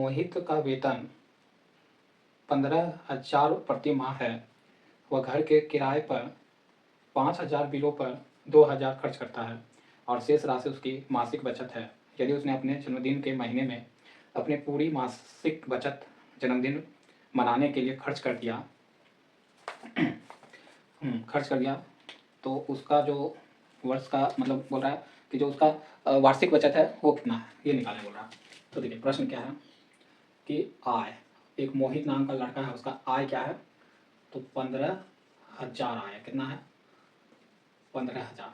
मोहित का वेतन 15,000 प्रति माह है। वह घर के किराए पर 5,000 बिलों पर 2,000 खर्च करता है और शेष राशि उसकी मासिक बचत है। यदि उसने अपने जन्मदिन के महीने में अपनी पूरी मासिक बचत जन्मदिन मनाने के लिए खर्च कर दिया तो उसका जो वर्ष का मतलब बोल रहा है कि जो उसका वार्षिक बचत है वो कितना है, ये निकालने बोल रहा है। तो देखिए प्रश्न क्या है कि आय, एक मोहित नाम का लड़का है, उसका आय क्या है, तो 15,000 आय है। कितना है? 15,000।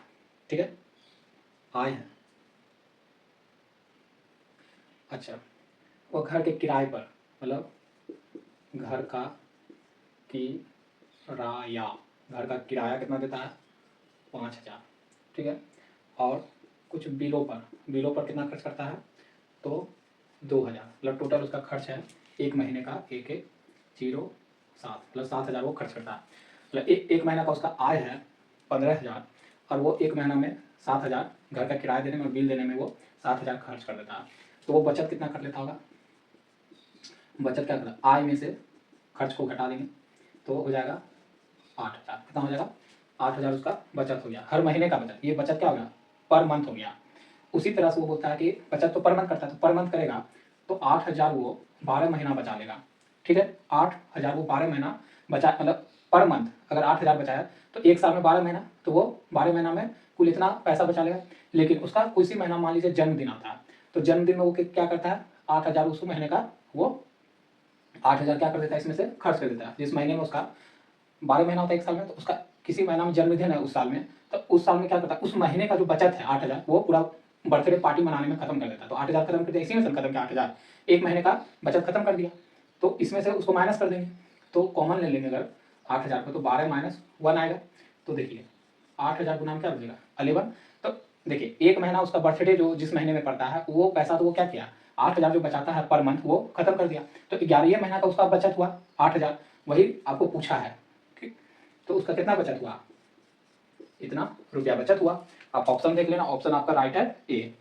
ठीक है, आय है। अच्छा, वो घर के किराए पर मतलब घर का किराया, घर का किराया कितना देता है? 5,000। ठीक है, और कुछ बिलों पर कितना खर्च करता है? तो 2,000। मतलब टोटल उसका खर्च है एक महीने का 1107 मतलब 7,000 वो खर्च करता है। मतलब एक महीना का उसका आय है 15,000 और वो एक महीना में 7,000 घर का किराया देने में और बिल देने में वो 7,000 खर्च कर देता है। तो वो बचत कितना कर लेता होगा? बचत क्या करता है? आय में से खर्च को घटा देंगे तो हो जाएगा 8,000। कितना हो जाएगा? 8,000 उसका बचत हो गया, हर महीने का बचत। ये बचत क्या हो गया? पर मंथ हो गया। उसी तरह से वो बोलता है कि बचत तो पर मंथ करता है, तो पर मंथ करेगा तो 8,000 वो 12 महीना बचा लेगा। ठीक है, 8,000 वो 12 महीना बचा, मतलब पर मंथ अगर 8,000 बचाया तो एक साल में 12 महीना, तो वो 12 महीना में कुल इतना पैसा बचा लेगा। लेकिन उसका उसी महीना मान लीजिए जन्मदिन आता है, तो जन्मदिन में वो क्या करता है? 8,000 उस महीने का वो 8,000 क्या कर देता है? इसमें से खर्च कर देता है। जिस महीने में उसका 12 महीना होता है एक साल में, तो उसका किसी महीना में जन्मदिन है उस साल में, तो उस साल में क्या करता है? उस महीने का जो बचत है 8,000 वो पूरा बर्थडे पार्टी मनाने में खत्म कर देता है। तो 8,000 खत्म कर दिया, इसी में से खत्म किया 8,000, एक महीने का बचत खत्म कर दिया। तो इसमें से उसको माइनस कर देंगे, तो कॉमन ले लेंगे अगर 8,000 को, तो 12 माइनस 1 आएगा। तो देखिए 8,000 गुना में क्या बचेगा? 11। तो देखिए एक महीना उसका बर्थडे जो जिस महीने में पड़ता है वो पैसा तो वो क्या किया? 8,000 जो बचाता है पर मंथ वो खत्म कर दिया। तो 11वें महीना का उसका बचत हुआ 8,000, वही आपको पूछा है। ठीक, तो उसका कितना बचत हुआ? इतना रुपया बचत हुआ। आप ऑप्शन देख लेना, ऑप्शन आपका राइट है ए।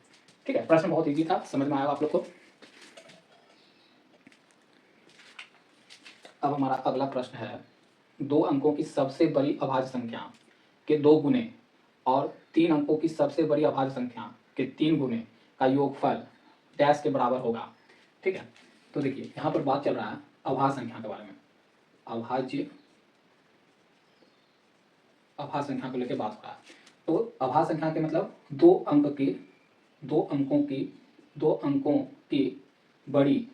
ठीक है, प्रश्न बहुत इजी था, समझ में आया आप लोग को। अब हमारा अगला प्रश्न है, 2 अंकों की सबसे बड़ी अभाज्य संख्या के 2 गुने और 3 अंकों की सबसे बड़ी अभाज्य संख्या के 3 गुने का योगफल डैश के बराबर होगा। ठीक है, तो देखिए यहाँ पर बात चल रहा है अभाज्य संख्या के बारे में। अभाज्य संख्या को लेकर बात हो रहा है। तो अभाज्य संख्या के मतलब 2 अंकों की बड़ी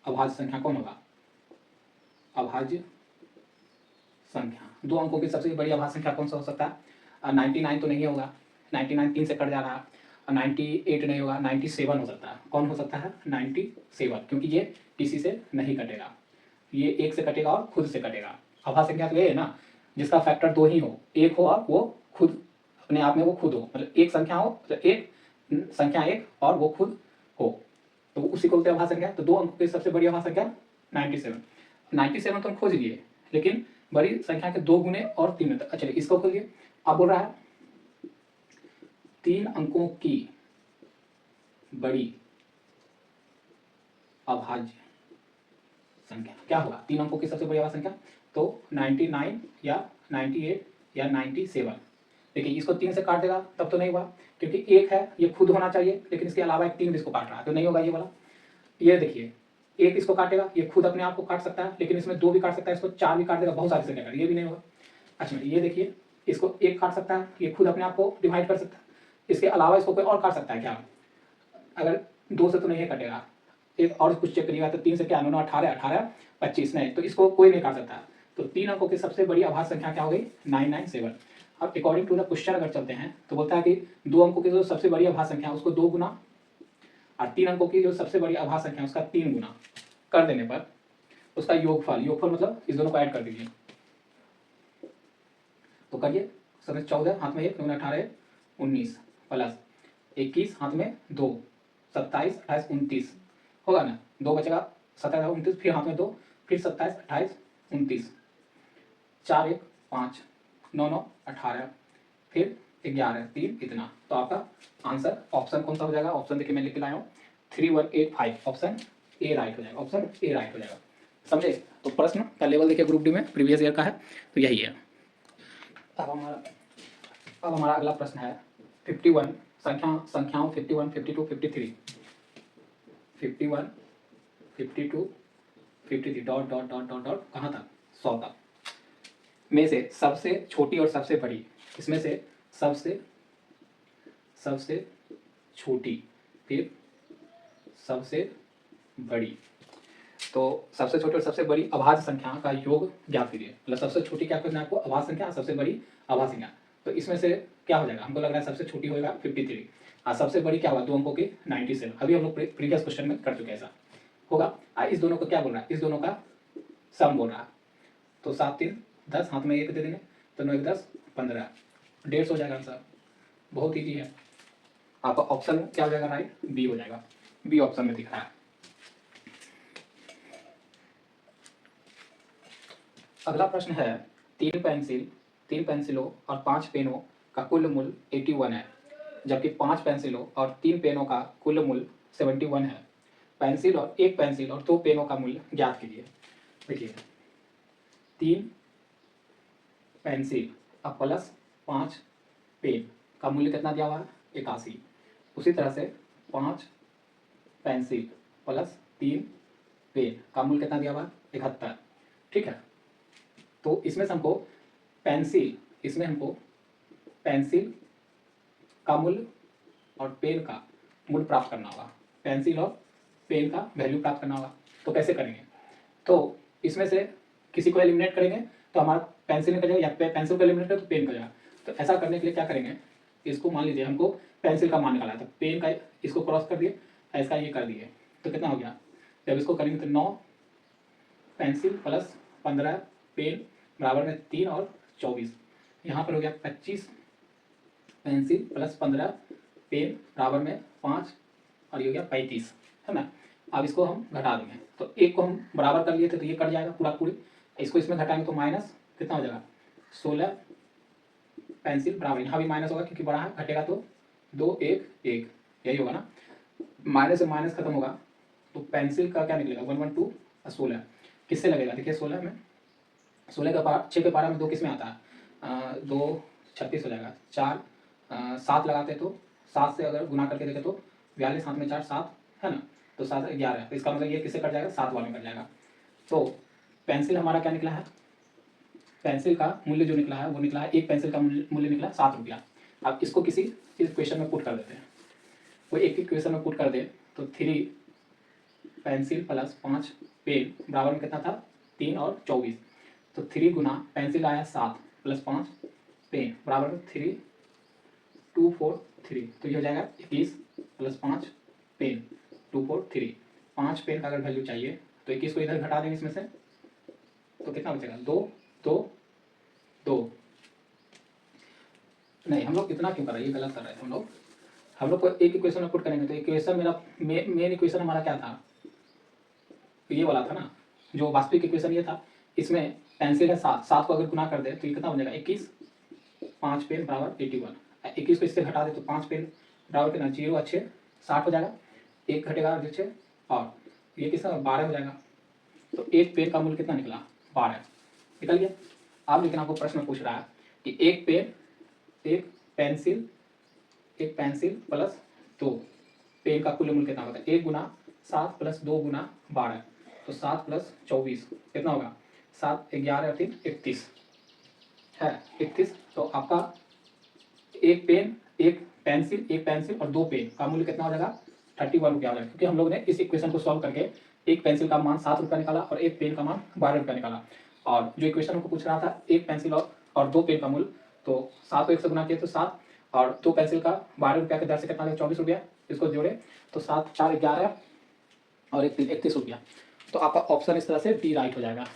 अभाज्य संख्या कौन होगा? अभाज्य संख्या 2 अंकों की सबसे बड़ी अभाज्य संख्या कौन सा हो सकता है? 99 तो नहीं होगा, 99 3 से कट जा रहा है। 98 नहीं होगा, 97 हो सकता है। कौन हो सकता है? 97, क्योंकि ये किसी से नहीं कटेगा, ये एक से कटेगा और खुद से कटेगा। अभाज्य संख्या तो ये है ना जिसका फैक्टर 2 ही हो, एक हो और वो खुद अपने आप में वो खुद हो, मतलब एक संख्या हो, मतलब एक संख्या एक और वो खुद हो, तो उसी को बोलते हैं अभाज्य संख्या। तो 2 अंकों की सबसे बड़ी अभाज्य संख्या 97 तो हम खोज लिए, लेकिन बड़ी संख्या के 2 गुने और 3 गुने। अच्छा इसको खोलिए। अब बोल रहा है 3 अंकों की बड़ी अभाज्य संख्या क्या होगा? 3 अंकों की सबसे बड़ी अभाज्य संख्या तो 99 या 98 या 97। देखिए इसको 3 से काट देगा तब तो नहीं हुआ, क्योंकि एक है ये खुद होना चाहिए, लेकिन इसके अलावा एक 3 इसको काट रहा है तो नहीं होगा ये वाला। ये देखिए एक इसको काटेगा, ये खुद अपने आप को काट सकता है, लेकिन इसमें 2 भी काट सकता है, इसको 4 भी काट देगा, बहुत सारी संख्या, ये भी नहीं होगा। अच्छा ये देखिए इसको 1 काट सकता है, ये खुद अपने आप को डिवाइड कर सकता है, इसके अलावा इसको कोई और काट सकता है क्या? अगर 2 से तो नहीं कटेगा, एक और कुछ चेक करिएगा तो 3 से क्या 9 18 18 25 नहीं, तो इसको कोई नहीं काट सकता। तो 3 अंकों की सबसे बड़ी अभाज्य संख्या क्या हो गई? 997। अब अकॉर्डिंग टू द क्वेश्चन अगर चलते हैं तो बोलता है कि 2 अंकों की जो सबसे बड़ी अभाज्य संख्या है उसको 2 गुना और 3 अंकों की जो सबसे बड़ी अभाज्य संख्या है उसका 3 गुना कर देने पर उसका योगफल मतलब इस दोनों को ऐड कर दीजिए। तो करिए, 14 हाथ में 1 9 18 19 प्लस 21 हाथ में 2 27 28 29 होगा ना, 2 बचेगा 27 29, फिर हाथ में 2, फिर 27 28 29, 4 1 5 9 9 18, फिर 11 3 इतना। तो आपका आंसर ऑप्शन कौन सा हो जाएगा? ऑप्शन देखिए मैं लिख के लाया हूँ 3185, ऑप्शन ए राइट हो जाएगा, ऑप्शन ए राइट हो जाएगा। समझे? तो प्रश्न का लेवल देखिए ग्रुप डी में प्रीवियस ईयर का है, तो यही है। अब हमारा अगला प्रश्न है 51 संख्याओं 51, 52, 53, 51, 52, 53 dot dot dot dot dot कहाँ तक 100 तक में से सबसे छोटी और सबसे बड़ी, इसमें से सबसे छोटी फिर सबसे बड़ी, तो सबसे छोटी और सबसे बड़ी अभाज्य संख्या का योग ज्ञात कीजिए। मतलब सबसे छोटी क्या करना है आपको, अभाज्य संख्या, सबसे बड़ी अभाज्य संख्या। तो इसमें से क्या हो जाएगा, हमको लग रहा है सबसे छोटी होगा 53 और सबसे बड़ी क्या हुआ 2 अंकों की 97। अभी हम लोग प्रीवियस क्वेश्चन में कर चुके हैं, ऐसा होगा। इस दोनों को क्या बोल रहा है, इस दोनों का सम बोल रहा है। तो 7 3 10, हाथ में 1 दे देंगे तो 9 1 10 15, 150 हो जाएगा आंसर। बहुत ईजी है। आपका ऑप्शन क्या हो जाएगा, राइट बी हो जाएगा, बी ऑप्शन में दिख रहा है। अगला प्रश्न है 3 पेंसिलों और 5 पेनों का कुल मूल्य 81 है, जबकि 5 पेंसिलों और 3 पेनों का कुल मूल्य 71 है। एक पेंसिल और 2 पेनों का मूल्य ज्ञात कीजिए। देखिए 3 पेंसिल और प्लस 5 पेन का मूल्य कितना दिया हुआ है, 81। उसी तरह से 5 पेंसिल प्लस 3 पेन का मूल्य कितना दिया हुआ है, 71। ठीक है, तो इसमें से हमको पेंसिल का मूल्य और पेन का मूल्य प्राप्त करना होगा, पेंसिल और पेन का वैल्यू प्राप्त करना होगा। तो कैसे करेंगे, तो इसमें से किसी को एलिमिनेट करेंगे तो हमारा पेंसिल निकल जाएगा, या पेंसिल को एलिमिनेट करें तो पेन का जाएगा। तो ऐसा करने के लिए क्या करेंगे, इसको मान लीजिए हमको पेंसिल का मान निकाला था, पेन का इसको क्रॉस कर दिए, इसका ये कर दिए, तो कितना हो गया, जब इसको करेंगे तो 9 पेंसिल प्लस 15 पेन बराबर में 3 और 24, यहाँ पर हो गया 25 पेंसिल प्लस 15 पेन बराबर में 5 और ये हो गया 35, है ना। अब इसको हम घटा देंगे, तो एक को हम बराबर कर लिए थे तो ये कट जाएगा पूरा पूरी, इसको इसमें घटाएंगे तो माइनस कितना हो जाएगा 16 पेंसिल बराबर, यहाँ भी माइनस होगा क्योंकि बड़ा है, घटेगा तो 2 1 1, यही होगा ना। माइनस से माइनस खत्म होगा तो पेंसिल का क्या निकलेगा 1 1 2 और 16 किससे लगेगा, देखिए 16 में 16 का पार 6 के पारा में 2 किस में आता है, 2 36 हो जाएगा, 4 7 लगाते तो 7 से अगर गुना करके देखे तो 42, 7 में 4 7 है ना, तो 7 11, तो इसका मतलब ये किससे कट जाएगा 7 वाले में कट जाएगा। तो पेंसिल हमारा क्या निकला है, पेंसिल का मूल्य जो निकला है वो निकला है, एक पेंसिल का मूल्य निकला 7 रुपया। अब इसको किसी इक्वेशन में पुट कर देते हैं, वो एक इक्वेशन में पुट कर दे तो 3 पेंसिल प्लस 5 पेन बराबर में कितना था 3 और 24, तो 3 गुना पेंसिल आया 7 प्लस 5 पेन बराबर में 3 2 4 3, तो ये हो जाएगा 21 प्लस 5 पेन 2 4 3, 5 पेन का अगर वैल्यू चाहिए तो 21 को इधर घटा देंगे इसमें से, तो कितना बचेगा 2 2 2। नहीं, हम लोग इतना क्यों कर रहे हैं, ये गलत कर रहे हैं हम लोग को एक इक्वेशन में पुट करेंगे, तो इक्वेशन मेरा मेन इक्वेशन हमारा क्या था, तो ये वाला था ना, जो वास्तविक इक्वेशन ये था, इसमें पेंसिल है 7 को अगर गुना कर दे तो ये कितना बनेगा 21, 5 पेन बराबर 81, 21 को इससे घटा दे तो 5 पेन बराबर कितना 0 अच्छे 60 हो जाएगा, एक घटेगा अच्छे और ये कितना 12 हो जाएगा, तो एक पेन का मूल्य कितना निकला 12 निकल गया। अब लेकिन आपको प्रश्न पूछ रहा है कि एक पेंसिल प्लस 2 पेन का कुल मूल्य कितना होता है, 1 गुना 7 प्लस 2 गुना 12, तो 7 प्लस 24 कितना होगा 7 11 3 31 है 31। तो आपका एक पेंसिल और 2 पेन का मूल्य कितना हो जाएगा 31 रुपया हो जाएगा, क्योंकि हम लोग ने इस इक्वेशन को सॉल्व करके एक पेंसिल का मान 7 रुपया निकाला और एक पेन का मान 12 रुपया निकाला, और जो इक्वेशन हमको पूछ रहा था एक पेंसिल और 2 पेन का मूल्य, तो 7 को 1 से गुना किए तो 7 और 2 पेंसिल का 12 रुपया के दर से कितना 24 रुपया, इसको जोड़े तो 7 4 11 और 1 3 31 रुपया। तो आपका ऑप्शन इस तरह से डी राइट हो जाएगा।